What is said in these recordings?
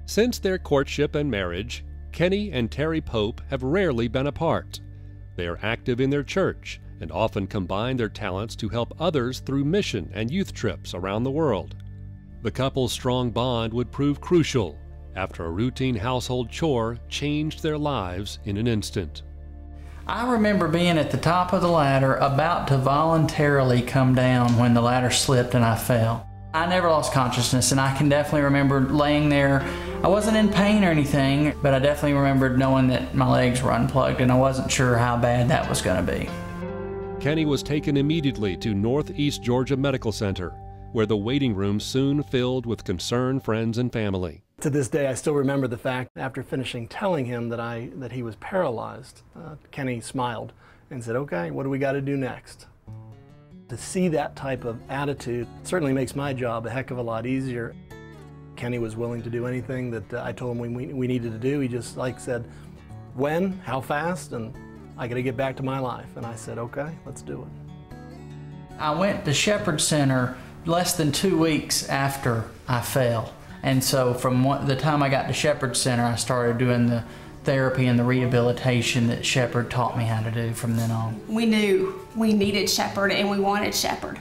Since their courtship and marriage, Kenny and Terry Pope have rarely been apart. They are active in their church and often combine their talents to help others through mission and youth trips around the world. The couple's strong bond would prove crucial after a routine household chore changed their lives in an instant. I remember being at the top of the ladder, about to voluntarily come down when the ladder slipped and I fell. I never lost consciousness, and I can definitely remember laying there. I wasn't in pain or anything, but I definitely remembered knowing that my legs were unplugged and I wasn't sure how bad that was going to be. Kenny was taken immediately to Northeast Georgia Medical Center, where the waiting room soon filled with concerned friends and family. To this day, I still remember the fact, after finishing telling him that he was paralyzed, Kenny smiled and said, "Okay, what do we got to do next?" To see that type of attitude certainly makes my job a heck of a lot easier. Kenny was willing to do anything that I told him we needed to do. He just said, when, how fast, and I got to get back to my life. And I said, okay, let's do it. I went to Shepherd Center less than 2 weeks after I fell. And so from the time I got to Shepherd Center, I started doing the therapy and the rehabilitation that Shepherd taught me how to do from then on. We knew we needed Shepherd and we wanted Shepherd.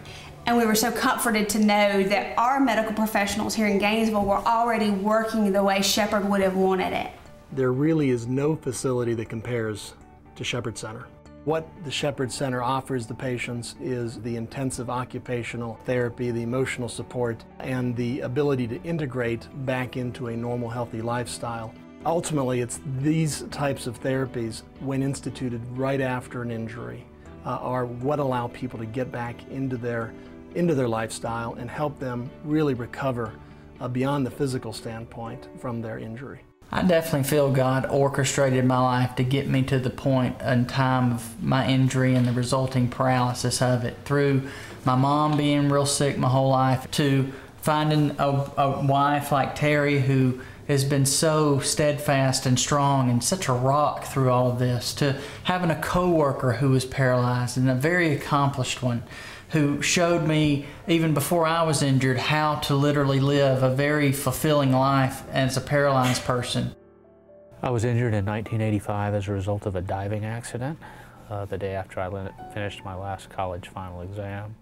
And we were so comforted to know that our medical professionals here in Gainesville were already working the way Shepherd would have wanted it. There really is no facility that compares to Shepherd Center. What the Shepherd Center offers the patients is the intensive occupational therapy, the emotional support, and the ability to integrate back into a normal, healthy lifestyle. Ultimately, it's these types of therapies, when instituted right after an injury, are what allow people to get back into their lifestyle and help them really recover beyond the physical standpoint from their injury. I definitely feel God orchestrated my life to get me to the point in time of my injury and the resulting paralysis of it, through my mom being real sick my whole life, to finding a wife like Terry who has been so steadfast and strong and such a rock through all of this, to having a co-worker who was paralyzed and a very accomplished one who showed me, even before I was injured, how to literally live a very fulfilling life as a paralyzed person. I was injured in 1985 as a result of a diving accident the day after I finished my last college final exam.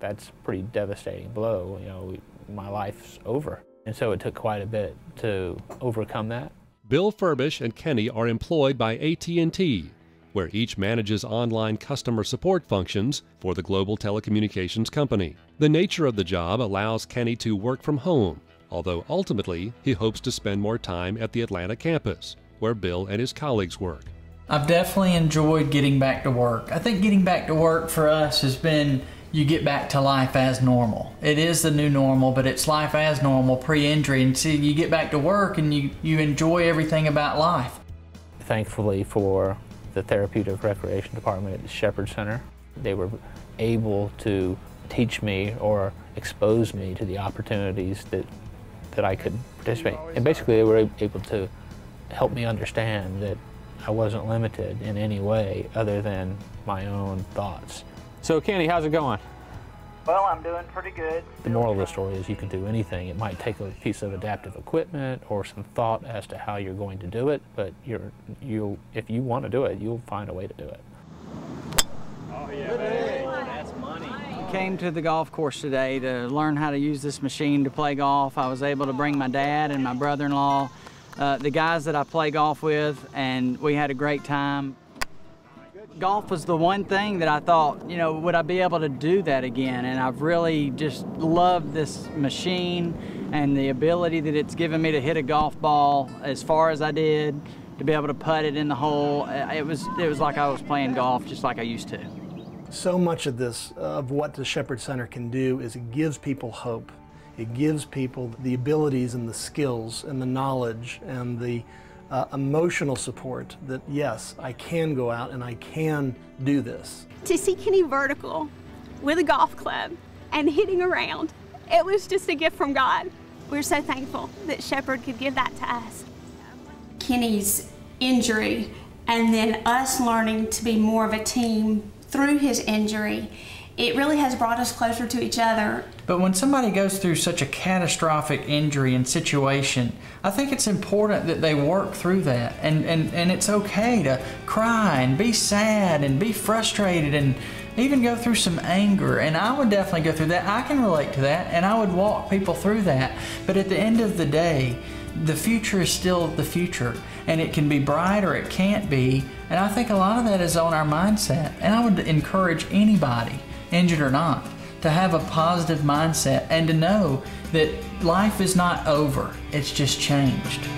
That's a pretty devastating blow. You know, my life's over. And so it took quite a bit to overcome that. Bill Furbish and Kenny are employed by AT&T, where each manages online customer support functions for the global telecommunications company. The nature of the job allows Kenny to work from home, although ultimately he hopes to spend more time at the Atlanta campus, where Bill and his colleagues work. I've definitely enjoyed getting back to work. I think getting back to work for us has been, you get back to life as normal. It is the new normal, but it's life as normal pre-injury. And see, you get back to work and you enjoy everything about life. Thankfully for the Therapeutic Recreation Department at the Shepherd Center, they were able to teach me or expose me to the opportunities that I could participate. And basically they were able to help me understand that I wasn't limited in any way other than my own thoughts. So Kenny, how's it going? Well, I'm doing pretty good. The moral of the story is you can do anything. It might take a piece of adaptive equipment or some thought as to how you're going to do it, but if you want to do it, you'll find a way to do it. Oh yeah, that's money. I came to the golf course today to learn how to use this machine to play golf. I was able to bring my dad and my brother-in-law, the guys that I play golf with, and we had a great time. Golf was the one thing that I thought, you know, would I be able to do that again? And I've really just loved this machine and the ability that it's given me to hit a golf ball as far as I did, to be able to putt it in the hole. It was like I was playing golf just like I used to. So much of this, of what the Shepherd Center can do, is it gives people hope. It gives people the abilities and the skills and the knowledge and the emotional support that, yes, I can go out and I can do this. To see Kenny vertical with a golf club and hitting around, it was just a gift from God. We're so thankful that Shepherd could give that to us. Kenny's injury and then us learning to be more of a team through his injury it really has brought us closer to each other. But when somebody goes through such a catastrophic injury and situation, I think it's important that they work through that. And it's okay to cry and be sad and be frustrated and even go through some anger. And I would definitely go through that. I can relate to that, and I would walk people through that. But at the end of the day, the future is still the future, and it can be bright or it can't be. And I think a lot of that is on our mindset. And I would encourage anybody, injured or not, to have a positive mindset and to know that life is not over, it's just changed.